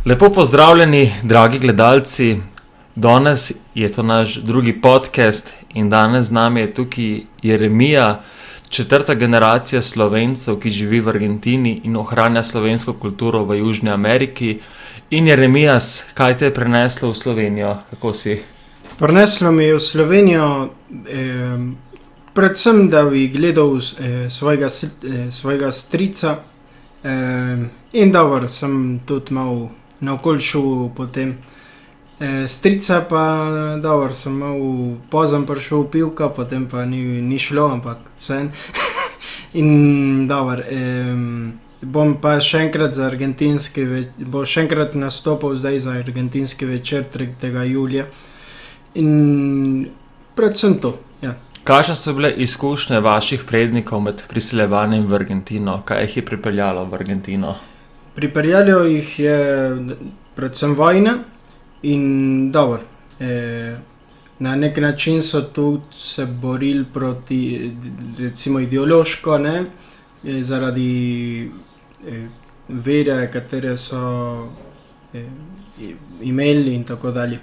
Lepo pozdravljeni, dragi gledalci. Danes je to naš drugi podcast in danes z nami je tukaj Jeremija, četrta generacija Slovencev, ki živi v Argentini in ohranja slovensko kulturo v Južni Ameriki. In Jeremijas, kaj te je preneslo v Slovenijo? Kako si? Prineslo mi je v Slovenijo predvsem, da bi gledal svojega strica in dobro, sem tudi malo naokoli šel potem. Strica pa, dobro, sem malo pozem prišel v pivka, potem pa ni šlo, ampak vseeno. In dobro, bom pa še enkrat bo še enkrat nastopil zdaj za argentinski večer 3. julija. In predvsem to, ja. Kakšne so bile izkušnje vaših prednikov med priseljevanjem v Argentino? Kaj jih je pripeljalo v Argentino? Pripeljalo jih je predvsem vojna in dobro. Na nek način so tudi se borili proti, recimo ideološko, ne, zaradi vere, katere so imeli in tako dalje.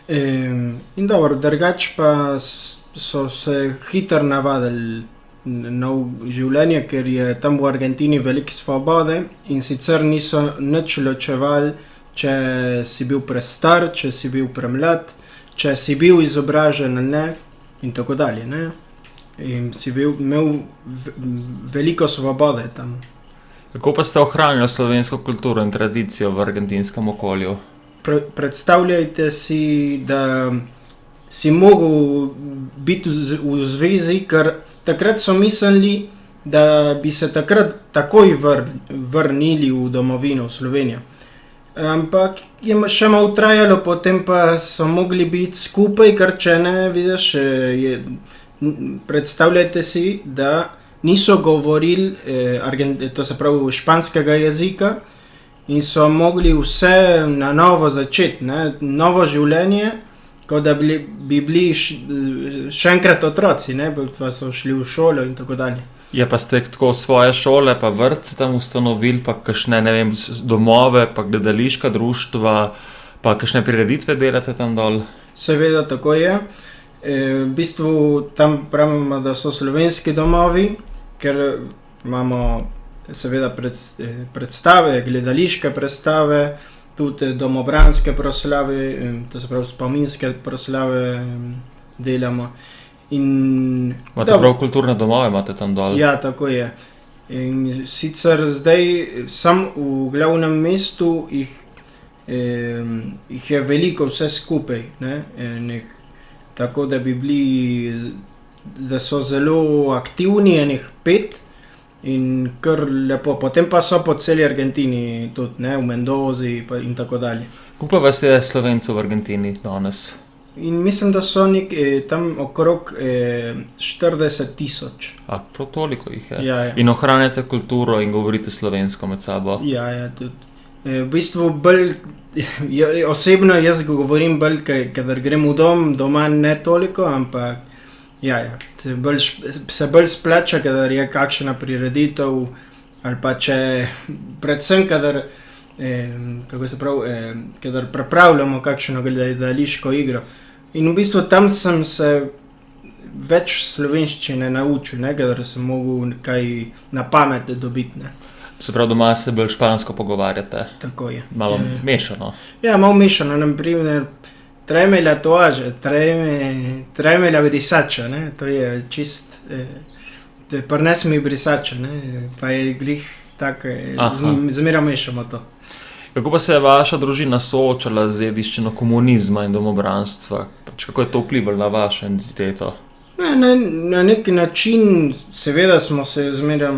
In dobro, drugače pa so se hitro navadili na življenje, ker je tam v Argentini veliko svobode in sicer niso nič ločevali, če si bil prestar, če si bil premlad, če si bil izobražen ali ne in tako dalje, ne. In si imel veliko svobode tam. Kako pa ste ohranjali slovensko kulturo in tradicijo v argentinskem okolju? Predstavljajte si, da si mogel biti v zvezi, ker takrat so mislili, da bi se takrat takoj vrnili v domovino, v Slovenijo. Ampak je še malo trajalo, potem pa so mogli biti skupaj, ker če ne, vidiš, predstavljajte si, da niso govorili, to se pravi španskega jezika, in so mogli vse na novo začeti, ne, novo življenje, kot da bi bili še enkrat otroci, ne, pa so šli v šolo in tako dalje. Ja, pa ste tako svoje šole, pa vrtce tam ustanovili, pa kakšne, ne vem, domove, pa gledališka društva, pa kakšne prireditve delate tam dol? Seveda, tako je. V bistvu tam pravimo, da so slovenski domovi, ker imamo seveda predstave, gledališke predstave, tudi domobranske proslave, to se pravi spominske proslave delamo. Imate prav kulturne domove, imate tam dol? Ja, tako je. In sicer zdaj sam v glavnem mestu jih je veliko vse skupaj, ne, tako da bi bili, da so zelo aktivni, enih 5 in kar lepo. Potem pa so po celi Argentini tudi, ne, v Mendozi in tako dalje. Koliko vas je Slovencev v Argentini danes? In mislim, da so tam okrog 40,000. Prav toliko jih je? Ja. In ohranjate kulturo in govorite slovensko med sabo? Ja, tudi. V bistvu bolj, osebno jaz govorim bolj, kadar grem v doma ne toliko, ampak se bolj splača, kadar je kakšna prireditev, ali pa če, predvsem kadar, kadar pripravljamo kakšno gledališko igro. In v bistvu tam sem se več slovenščine naučil, ne, kadar sem mogel kaj na pamet dobiti, ne. Se pravi, doma se bolj špansko pogovarjate? Tako je. Malo mešano? Ja, malo mešano, na primer, tráeme la toalla, tráeme la brisača, ne, to je čist, prines mi brisača, ne, pa je glih tako, zmeraj mešamo to. Kako pa se je vaša družina soočala z dediščino komunizma in domobranstva? Kako je to vplivalo na vašo identiteto? Na nek način, seveda smo se zmeraj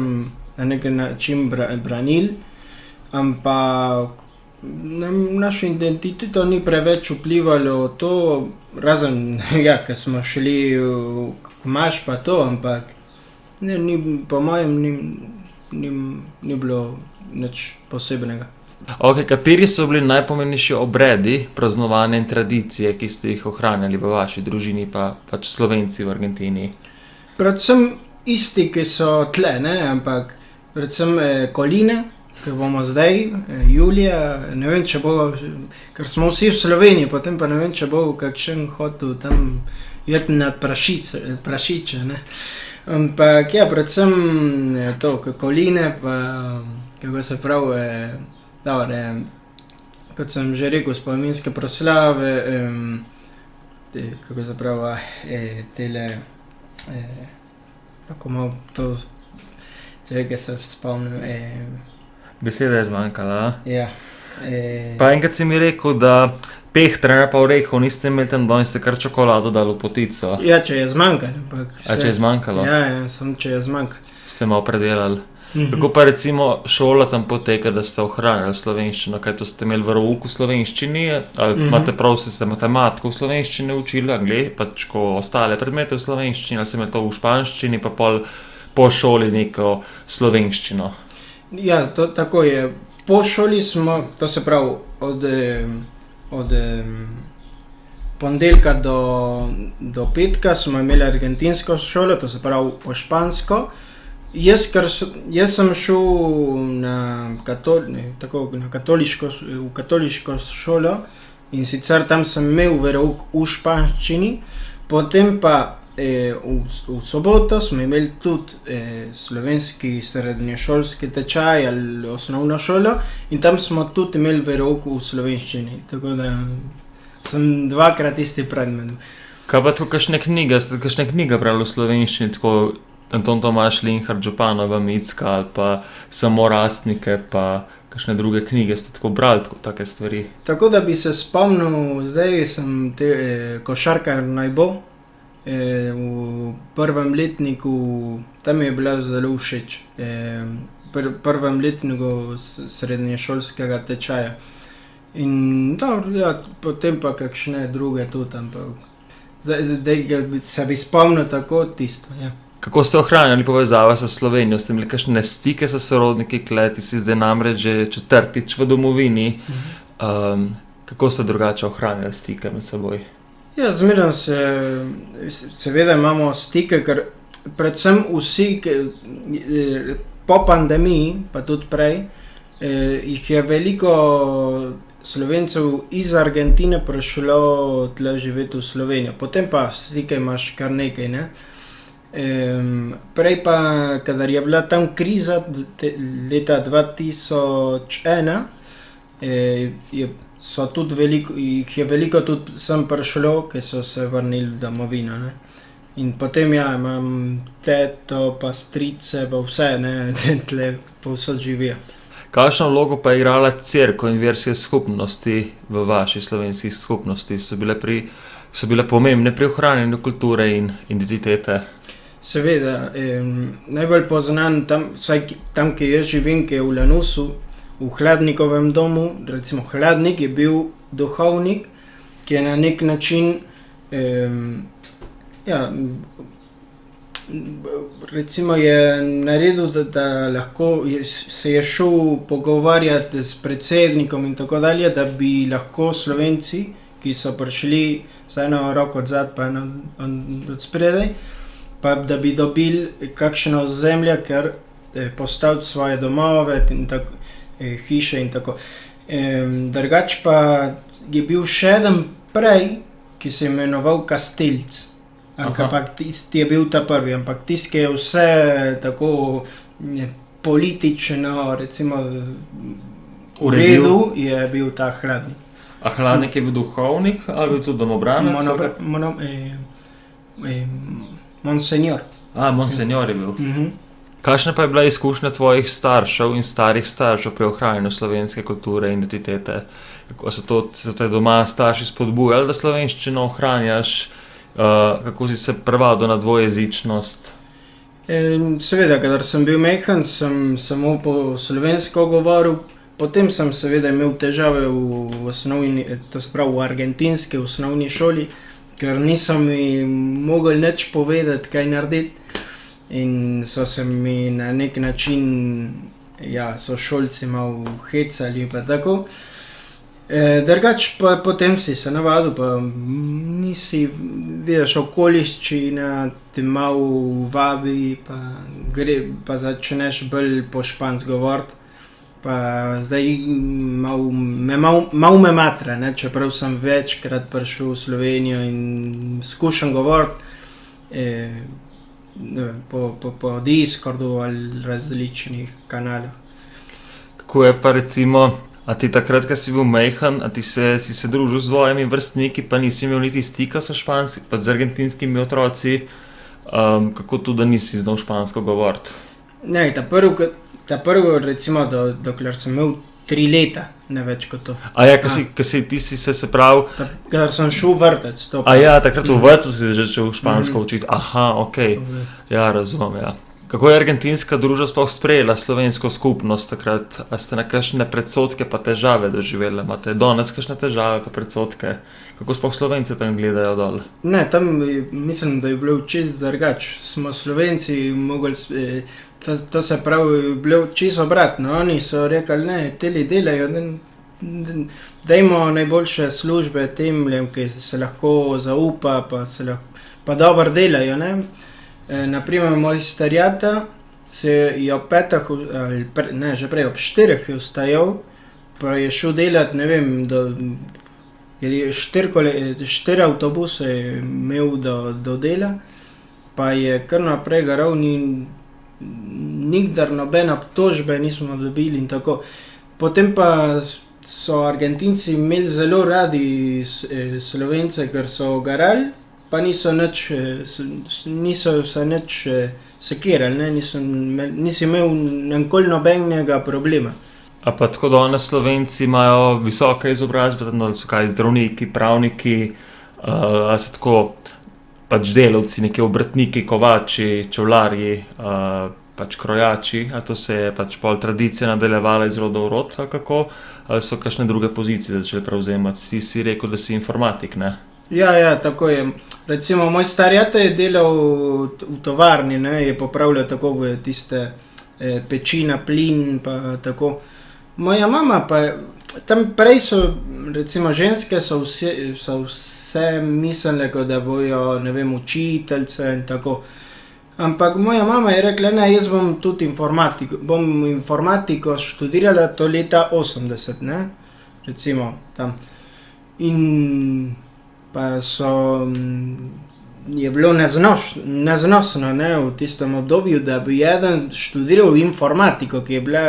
na nek način branili, ampak na našo identiteto ni preveč vplivalo to, razen, ker smo šli v maš pa to, ampak po mojem ni bilo nič posebnega. Kateri so bili najpomembnejši obredi, praznovanja in tradicije, ki ste jih ohranjali v vaši družini, pa pač Slovenci v Argentini? Predvsem isti, ki so tle, ne, ampak predvsem koline, ki bomo zdaj, julija, ne vem, če bo, ker smo vsi v Sloveniji, potem pa ne vem, če bo kakšen hotel tam jeti na prašiče, ne. Ampak ja, predvsem to, koline, pa kako se pravi, dobro, kot sem že rekel, spominske proslave, kako se pravi, tele, kako malo to, če se spomnim, Beseda je zmanjkala, a? ja. Pa enkrat si mi rekel, da pehtrana pa orehov niste imeli tam dol in ste kar čokolado dali v potico. Ja, če je zmanjkalo, ampak A če je zmanjkalo? Ja, samo če je zmanjkalo. Ste malo predelali. Kako pa recimo šola tam poteka, da ste ohranjali slovenščino? Kaj to ste imeli verouk v slovenščini? Ali imate prav, ste matematiko v slovenščini učili, pač ko ostale predmete v slovenščini, ali ste imeli to v španščini, pa po šoli neko slovenščino? Ja, to tako je. Po šoli smo, to se pravi, od ponedeljka do petka smo imeli argentinsko šolo, to se pravi po špansko. Jaz sem šel v katoliško šolo in sicer tam sem imel verouk v španščini, potem pa v soboto smo imeli tudi slovenski srednješolski tečaj ali osnovno šolo in tam smo tudi imeli verouk v slovenščini, tako da sem dvakrat isti predmet. Kaj pa tako kakšne knjige brali v slovenščini, tako Anton Tomaž Linhart, Županova Micka ali pa Samo rastnike pa kakšne druge knjige ste tako brali, take stvari? Tako da bi se spomnil, zdaj sem Košarkar naj bo, v prvem letniku, tam mi je bila zelo všeč, prvem letniku srednješolskega tečaja. In dobro, ja, potem pa kakšne druge tudi, ampak zdaj se bi spomnil tako tisto, ja. Kako ste ohranjali povezavo s Slovenijo? Ste imeli kakšne stike s sorodniki tukaj, ti si zdaj namreč že četrtič v domovini. Kako ste drugače ohranjali stike med seboj? Ja, zmeraj seveda imamo stike, ker predvsem vsi, po pandemiji, pa tudi prej, jih je veliko Slovencev iz Argentine prišlo tle živeti v Slovenijo. Potem pa stike imaš kar nekaj, ne. Prej pa, kadar je bila tam kriza leta 2001, jih je veliko tudi sem prišlo, ki so se vrnili v domovino, ne. In potem ja, imam teto, pa strice, pa vse, ne, tle povsod živijo. Kakšno vlogo pa je igrala cerkev in verske skupnosti v vaši slovenski skupnosti? So bile pomembne pri ohranjanju kulture in identitete? Seveda, najbolj poznan tam, vsaj tam, ki jaz živim, ki je v Lanusu, v Hladnikovem domu, recimo Hladnik je bil duhovnik, ki je na nek način, recimo je naredil, da lahko se je šel pogovarjati s predsednikom in tako dalje, da bi lahko Slovenci, ki so prišli z eno roko odzad pa eno od spredaj, pa da bi dobili kakšno ozemlje, ker postaviti svoje domove in tako, hiše in tako. Drugač pa je bil še eden prej, ki se je imenoval Kastelc. Ampak tisti je bil ta prvi, ampak tisti, ki je vse tako politično, recimo, v redu, je bil ta Hladnik. A Hladnik je bil duhovnik ali bil tudi domobranec? Monsenjor. Monsenjor je bil. Kakšna pa je bila izkušnja tvojih staršev in starih staršev pri ohranjanju slovenske kulture in identitete? Kako so te doma starši spodbujali, da slovenščino ohranjaš? Kako si se privadil na dvojezičnost? Seveda, kadar sem bil majhen, sem samo po slovensko govoril, potem sem seveda imel težave v osnovni, to se pravi v argentinski osnovni šoli, ker nisem mi mogel nič povedati, kaj narediti. In so se mi na nek način, ja, sošolci malo hecali pa tako. Drugač pa potem si se navadil, pa nisi, vidiš, okoliščina te malo vabi, pa začneš bolj po špansko govoriti. Pa zdaj mal me matra, ne, čeprav sem večkrat prišel v Slovenijo in skušam govoriti po Discordu ali različnih kanalih. Kako je pa recimo, a ti takrat, ko si bil majhen, a si se družil z svojimi vrstniki, pa nisi imel niti stika pa z argentinskimi otroci, kako tudi, da nisi znal špansko govoriti? Ne, ta prvo recimo, dokler sem imel 3 leta, ne več kot to. A ja, ti si se pravi... Kadar sem šel v vrtec, to pa. A ja, takrat v vrtcu si začel špansko učiti. Aha, okej. Ja, razumem, ja. Kako je argentinska družba sploh sprejela slovensko skupnost takrat? A ste na kakšne predsodke pa težave doživeli? Imate danes kakšne težave pa predsodke? Kako sploh Slovenci tam gledajo dol? Ne, tam mislim, da je bilo čisto drugače. Smo Slovenci mogli, to se pravi, bilo čisto obratno. Oni so rekli, ne, teli delajo, dajmo najboljše službe tem, ki se lahko zaupa, pa dobro delajo, ne. Naprimer, moj starjata se je ob 5, že prej, ob 4 je vstajal, pa je šel delati, ne vem, je 4 avtobuse je imel do dela, pa je kar naprej garal, nikdar nobene obtožbe nismo dobili in tako. Potem pa so Argentinci imeli zelo radi Slovence, ker so garali, pa niso se nič sekirali, nisi imel nikoli nobenega problema. A pa tako danes Slovenci imajo visoke izobrazbe, da so kaj zdravniki, pravniki, a so tako pač delavci, neki obrtniki, kovači, čevljarji, pač krojači, a to se je pač pol tradicija nadaljevala iz roda v rod, ali kako, ali so kakšne druge pozicije začeli prevzemati? Ti si rekel, da si informatik, ne? Ja, tako je. Recimo, moj starjata je delal v tovarni, ne, je popravljal tako tiste peči na plin, pa tako. Moja mama pa, tam prej so, recimo, ženske so vse mislile, da bojo, ne vem, učiteljice in tako. Ampak moja mama je rekla, ne, jaz bom tudi informatiko študirala to leta 80, ne, recimo, tam. In pa je bilo neznosno, ne, v tistem obdobju, da bi eden študiral informatiko, ki je bila,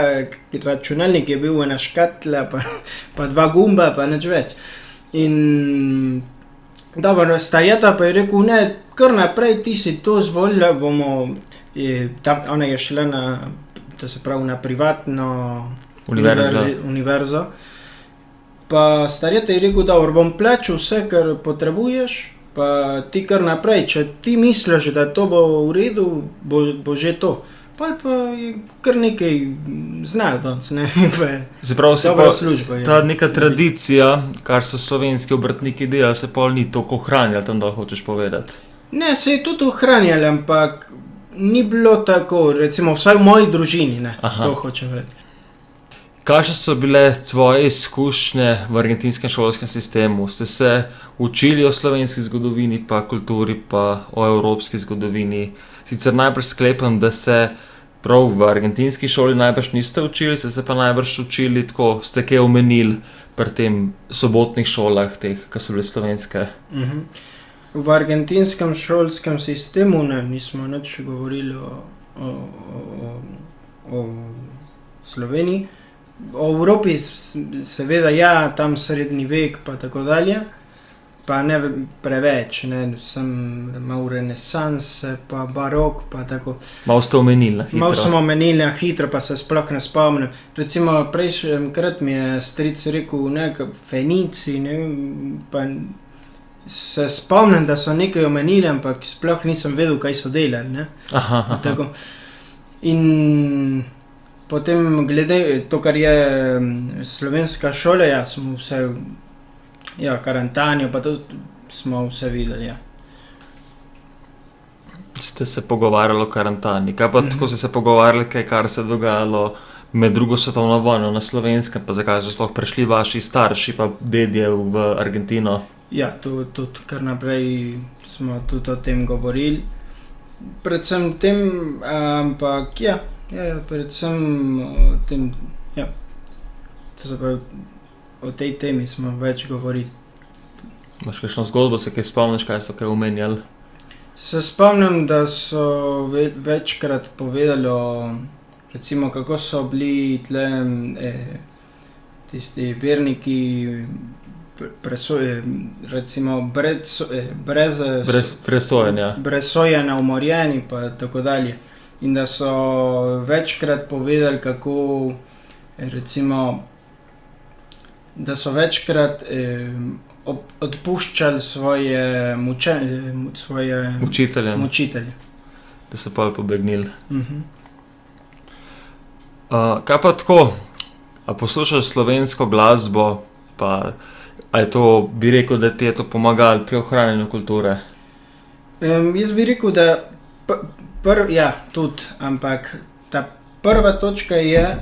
računalnik je bil ena škatla, pa 2 gumba, pa nič več. In dobro, starjata pa je rekel, ne, kar naprej, ti si to zvolila, ona je šla na privatno univerzo. Pa starjata je rekel, dobro, bom plačal vse, kar potrebuješ, pa ti kar naprej, če ti misliš, da to bo v redu, bo že to. Pa je kar nekaj znajo danes, ne, dobra služba. Ta neka tradicija, kar so slovenski obrtniki delali, se pol ni toliko ohranjala, tam da hočeš povedati. Ne, se je tudi ohranjala, ampak ni bilo tako, recimo vsaj v moji družini, ne, to hočem reči. Kakšne so bile tvoje izkušnje v argentinskem šolskem sistemu? Ste se učili o slovenski zgodovini, pa kulturi, pa o evropski zgodovini? Sicer najprej sklepam, da se prav v argentinski šoli najbrž niste učili, ste se pa najbrž učili tako, ste kaj omenili pri tem sobotnih šolah, teh, ki so bile slovenske. V argentinskem šolskem sistemu nismo nič govorili o Sloveniji. O Evropi seveda ja, tam srednji vek pa tako dalje, pa ne preveč, ne, sem imel renesanse, pa barok, pa tako. Malo ste omenili na hitro. Malo smo omenili na hitro, pa se sploh ne spomnim. Recimo prejšnjkrat mi je stric rekel, Fenici, ne, pa se spomnim, da so nekaj omenili, ampak sploh nisem vedel, kaj so delali, ne. Tako. In potem glede to, kar je slovenska šola, ja, smo vse, ja, Karantanjo, pa to smo vse videli, ja. Ste se pogovarjali o Karantani. Kaj pa tako ste se pogovarjali, kar se je dogajalo med drugo svetovno vojno na Slovenskem, pa zakaj so sploh prišli vaši starši pa dedje v Argentino? Ja, tudi kar naprej smo tudi o tem govorili. Predvsem tem, ampak ja, predvsem tem, To se pravi, o tej temi smo več govorili. Imaš kakšno zgodbo, se kaj spomniš, kaj so kaj omenjali? Se spomnim, da so večkrat povedali o, recimo, kako so bili tle tisti verniki recimo brez presojanja. Brez sojenja umorjeni pa tako dalje. In da so večkrat povedali, kako recimo, da so večkrat odpuščali svoje mučitelje. Da so pa pobegnili. Mhm. Kaj pa tako, a poslušaš slovensko glasbo, pa a je to, bi rekel, da ti je to pomagalo pri ohranjanju kulture? Jaz bi rekel, da tudi, ampak ta prva točka je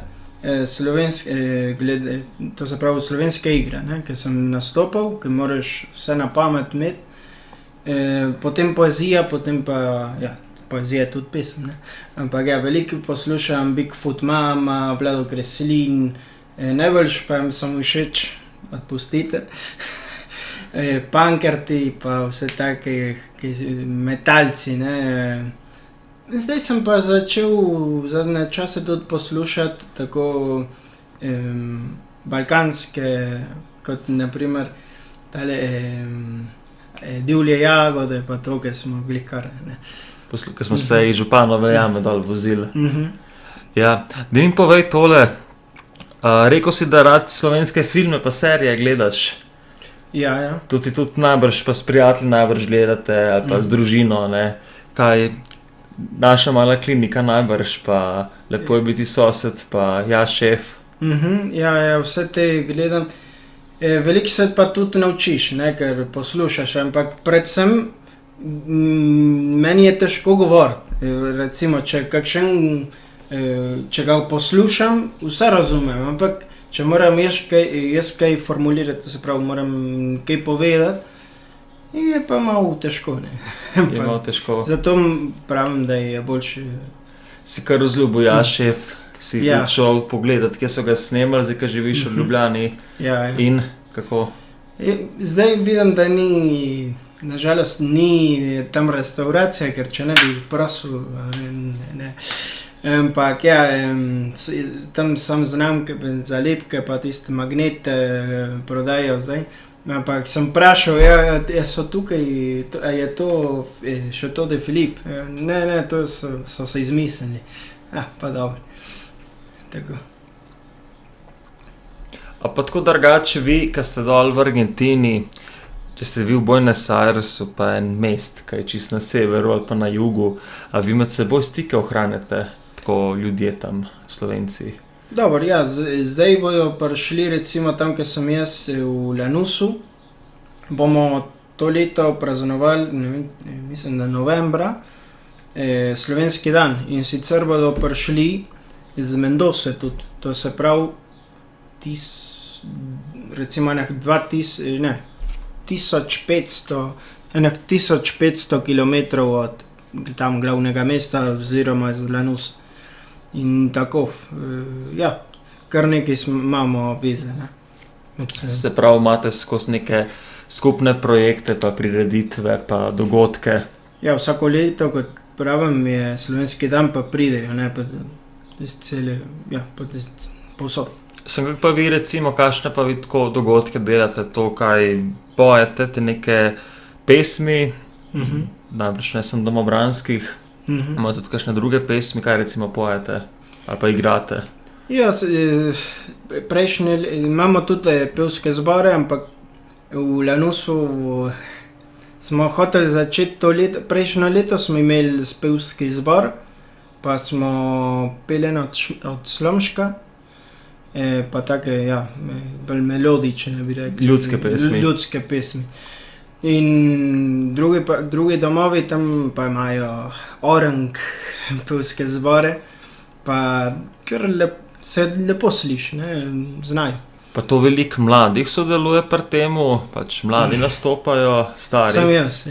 to se pravi slovenske igre, ne? Ker sem nastopal, ker moraš vse na pamet imeti, potem poezija, potem pa, poezija je tudi pesem, ne? Ampak veliko poslušam Bigfoot Mama, Vlado Kreslin, najboljš pa so mi všeč, odpustite, Pankrti pa vse take metalci, ne? Zdaj sem pa začel v zadnje čase tudi poslušati tako balkanske, kot naprimer tale Divje jagode, pa to, ker smo bili kar, ne. Ker smo se iz Županove jame dol vozili. Mhm. Ja, da mi povej tole, rekel si, da rad slovenske filme pa serije gledaš. Ja. Tudi najbrž pa s prijatelji najbrž gledate, ali pa z družino, ne. Kaj, naša mala klinika najbrž, pa Lepo je biti sosed, pa Ja, šef. Ja, vse te gledam. Veliko se pa tudi naučiš, ne, ker poslušaš, ampak predvsem meni je težko govoriti. Recimo, če ga poslušam, vse razumem, ampak če moram jaz kaj formulirati, se pravi, moram kaj povedati, je pa malo težko, ne. Je malo težko. Zato pravim, da je boljše. Si kar vzljubil Ja, šef, si tudi šel pogledati, kje so ga snemali, zdaj, ko živiš v Ljubljani. Ja. In kako? Zdaj vidim, da nažalost ni tam restauracija, ker če ne bi prosil, ne. Ampak tam sam znamke, zalepke, pa tiste magnete prodajajo zdaj. Ampak sem vprašal, so tukaj, a je to Chateau de Philippe? Ne, to so se izmislili. Pa dobro. Tako. A pa tako drugače vi, ko ste dol v Argentini, če ste vi v Buenos Airesu, pa en mest, kaj je čisto na severu ali pa na jugu, a vi med seboj stike ohranjate, tako ljudje tam, Slovenci? Dobro, zdaj bojo prišli recimo tam, kjer sem jaz v Lanusu. Bomo to leto praznovali, mislim, da novembra, slovenski dan. In sicer bodo prišli iz Mendose tudi. To se pravi, recimo 1500 kilometrov od tam glavnega mesta oziroma iz Lanusa. In tako, kar nekaj imamo veze, ne. Se pravi, imate skozi neke skupne projekte, pa prireditve, pa dogodke? Ja, vsako leto, kot pravim, je slovenski dan, pa pridejo, ne, pa povsod. Sem kako pa vi recimo, kakšne pa vi tako dogodke delate, to kaj pojete, te neke pesmi, najbrž ne sem domobranskih, imate tudi kakšne druge pesmi, kaj recimo pojete ali pa igrate? Ja, imamo tudi pevske zbore, ampak v Lanusu smo hoteli začeti to leto, prejšnjo leto smo imeli pevski zbor, pa smo peli od Slomška, pa take, bolj melodične, bi rekli. Ljudske pesmi. In drugi domovi tam pa imajo orang pevske zbore, pa kar se lepo sliši, ne, znajo. Pa to veliko mladih sodeluje pri temu, pač mladi nastopajo, stari? Sam jaz,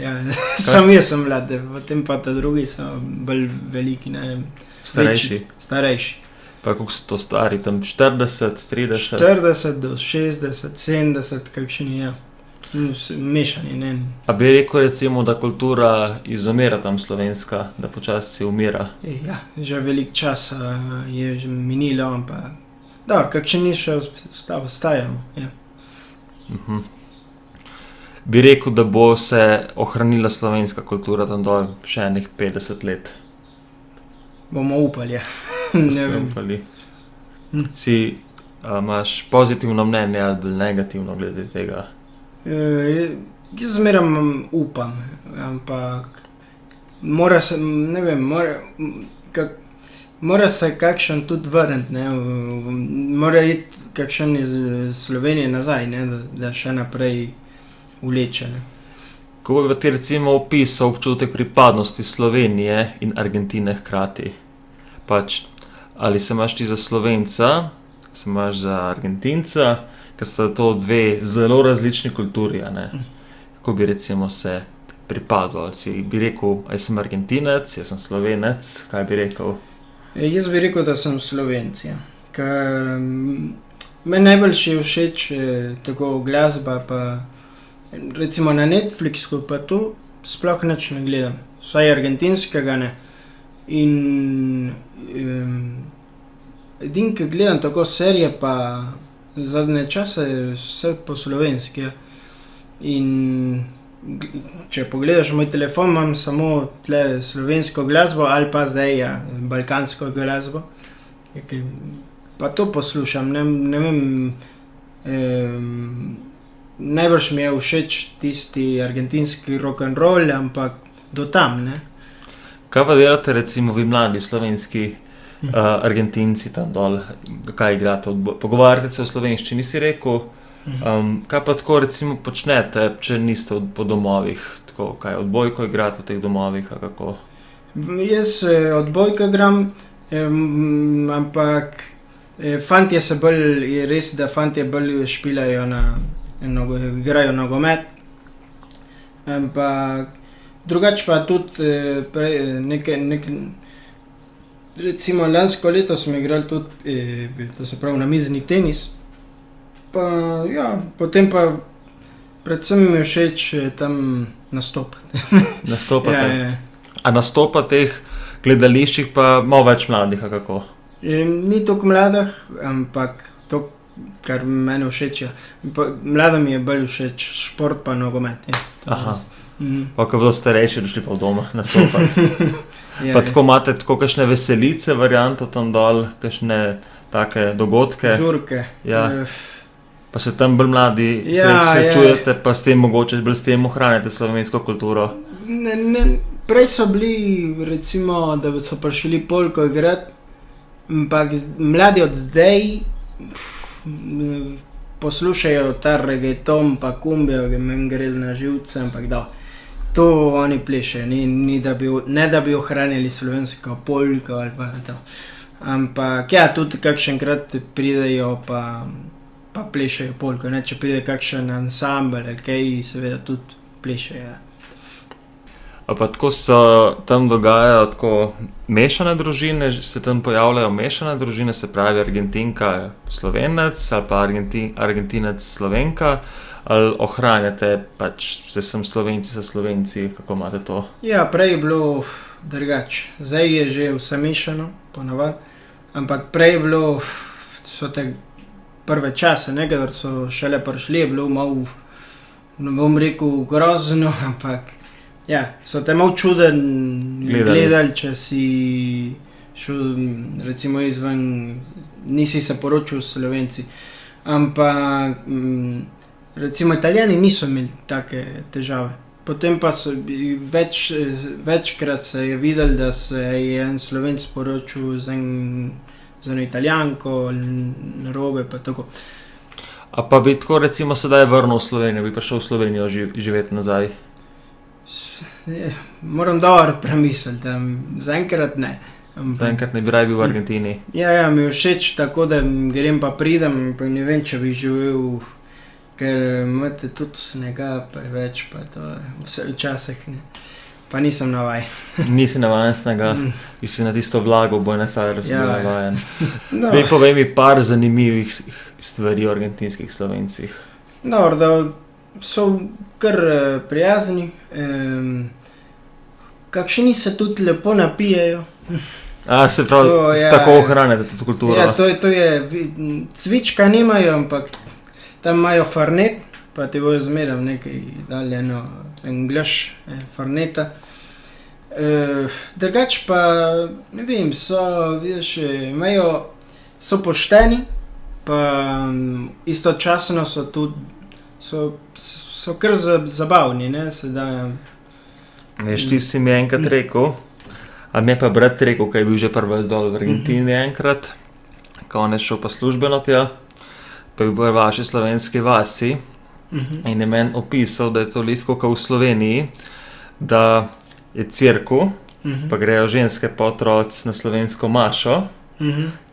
sam jaz sem mlad, potem pa ta drugi so bolj veliki, ne vem. Starejši? Starejši. Pa koliko so to stari, tam 40, 30? 40 do 60, 70, kakšni je. Mešani, ne. A bi rekel recimo, da kultura izumira tam slovenska, da počasi umira? Ja, že veliko časa je že minilo, ampak dobro, kakšni še ostajamo, ja. Bi rekel, da bo se ohranila slovenska kultura tam dol še enih 50 let? Bomo upali, ja. Ne vem. Upali. Imaš pozitivno mnenje ali bolj negativno glede tega? Jaz zmeraj upam, ampak mora se, ne vem, mora se kakšen tudi vrniti, ne, mora iti kakšen iz Slovenije nazaj, ne, da še naprej vleče, ne. Kako bi ti recimo opisal občutek pripadnosti Slovenije in Argentine hkrati? Pač, ali se imaš ti za Slovenca, se imaš za Argentinca, ker sta to dve zelo različni kulturi, a ne? Kako bi recimo se pripadal? Bi rekel, a sem Argentinec, jaz sem Slovenec, kaj bi rekel? Jaz bi rekel, da sem Slovenec, ja. Ker meni najbolj je všeč tako glasba, pa recimo na Netflixu pa to sploh nič ne gledam. Vsaj argentinskega ne. In edino, ki gledam tako serije, pa zadnje čase je vse po slovenski, ja. In če pogledaš moj telefon, imam samo tle slovensko glasbo ali pa zdaj, ja, balkansko glasbo. Pa to poslušam, ne vem, najbrž mi je všeč tisti argentinski rock'n'roll, ampak do tam, ne. Kaj pa delate recimo vi mladi slovenski Argentinci tam dol, kaj igrate? Pogovarjate se v slovenščini, si rekel. Kaj pa tako recimo počnete, če niste po domovih? Tako, kaj odbojko igrate v teh domovih, a kako? Jaz odbojko igram, ampak fantje se bolj, je res, da fantje bolj špilajo igrajo nogomet. Ampak drugače pa tudi recimo lansko leto smo igrali tudi, to se pravi namizni tenis. Pa ja, potem pa predvsem mi je všeč tam nastopati. Nastopate? Ja. A nastopa teh gledališčih pa malo več mladih, a kako? Ni toliko mladih, ampak to, kar meni všeč, ja. Mladom mi je bolj všeč šport pa nogomet, ja. Aha. Pa ko bodo starejši, došli pa v doma nastopati. Ja, Pa tako imate tako kakšne veselice varianto tam dol, kakšne take dogodke? žurke. Ja. Pa se tam bolj mladi srečujete, pa s tem mogoče bolj s tem ohranjate slovensko kulturo? Prej so bili recimo, da so prišli polko igrati, ampak mladi od zdaj poslušajo ta reggaeton pa kumbijo, meni gre na živce, ampak da. To oni plešejo, ne da bi ohranjali slovensko polko ali pa to. Ampak ja, tudi kakšenkrat pridejo pa plešejo polko, ne, če pride kakšen ansambel ali kaj, seveda tudi plešejo, ja. A pa tako so tam dogajajo tako mešane družine, se tam pojavljajo mešane družine, se pravi Argentinka Slovenec ali pa Argentinec Slovenka, ali ohranjate pač se sem Slovenci sa Slovenci, kako imate to? Ja, prej je bilo drugače. Zdaj je že vse mešano, ponavadi, ampak prej je bilo, so te prve čase, ne, kadar so šele prišli, je bilo malo, ne bom rekel grozno, ampak ja, so te malo čuden gledali, če si šel recimo izven, nisi se poročil s Slovenci. Ampak recimo Italijani niso imeli take težave. Potem pa so večkrat se je videli, da se je en Slovenc poročil z eno Italijanko, narobe pa tako. A pa bi tako recimo sedaj vrnil v Slovenijo, bi prišel v Slovenijo živeti nazaj? Moram dobro premisliti, zaenkrat ne. Zaenkrat ne bi raje bil v Argentini? Ja, mi je všeč tako, da grem pa pridem, pa ne vem, če bi živel, ker imate tudi snega preveč, pa to vse včasih, ne. pa nisem navajen. Nisi navajen snega, ti si na tisto vlago v Buenos Airesu Ja, bil ja. navajen. No, Daj, povej mi par zanimivih stvari o argentinskih Slovencih. dobro, da so kar prijazni, kakšni se tudi lepo napijejo. Se pravi, To, ja, tako ja. ohranjate tudi kulturo. Ja, to je, cvička nimajo, ampak tam imajo farnet, pa ti bojo zmeraj nekaj dali en glaš farneta. Drugač pa, ne vem, vidiš, so pošteni, pa istočasno so tudi, so kar zabavni, ne, sedaj. Veš, ti si mi enkrat rekel, a mi je pa brat rekel, kaj je bil že prvi zdol v Argentini enkrat, ko on je šel pa službeno tja, pa je bil v vaši slovenski vasi in je meni opisal, da je to listo kot v Sloveniji, da je cerkev, pa grejo ženske pa otroci na slovensko mašo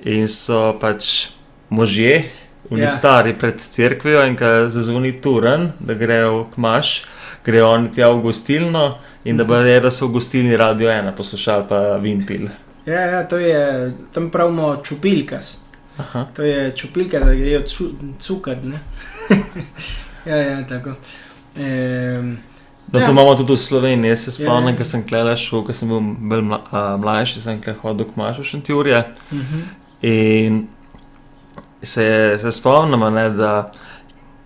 in so pač možje, oni stari pred cerkvijo in ko zazvoni turen, da grejo k maš, grejo oni tja v gostilno in da so v gostilni Radio 1 poslušali pa vin pil. Ja, to je, tam pravimo čupilkas. Aha. To je čupilka, da grejo cukar, ne? Ja, tako. No, to imamo tudi v Sloveniji. Jaz se spomnim, Ja. ko sem klele šel, ko sem bil bolj mlajši, sem kle hodil k mašu Šentjurje in se spomnimo, ne, da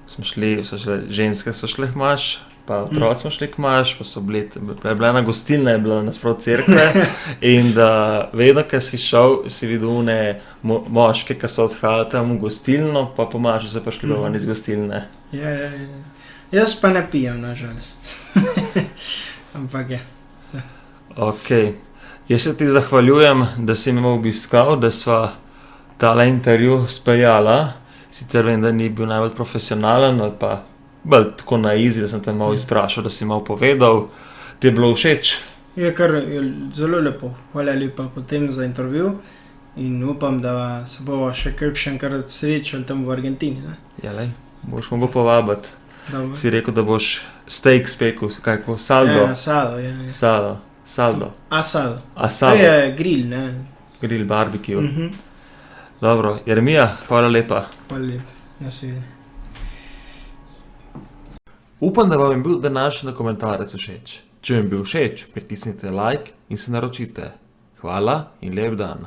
so šle ženske so šle k maš, pa otroci smo šli k maš, pa so bili, bila ena gostilna, je bila nasprot cerkve in da vedno, ko si šel, si videl one moške, ki so odhajali tam v gostilno, pa po mašu so pa šli ven iz gostilne. Ja. Jaz pa ne pijem, nažalost. Ampak ja. Ok, jaz se ti zahvaljujem, da si me obiskal, da sva tale intervju speljala. Sicer vem, da ni bil najbolj profesionalen ali pa bolj tako na easy, da sem te malo izprašal, da si malo povedal. Ti je bilo všeč? Je kar zelo lepo. Hvala lepa potem za intervju in upam, da se bomo še kakšenkrat srečali tam v Argentini. Ne? Ja, lej, boš mogel povabiti. Dobro. Si rekel, da boš steak spekel, kako saldo? Ja, asado, ja. Saldo. Asado. To Asado, je grill, ne? grill, barbecue. Dobro, Jeremija, hvala lepa. Hvala lepa. Nasvidenje. Upam, da vam je bil današnji dokumentarec všeč. Če vam je bil všeč, pritisnite like in se naročite. Hvala in lep dan.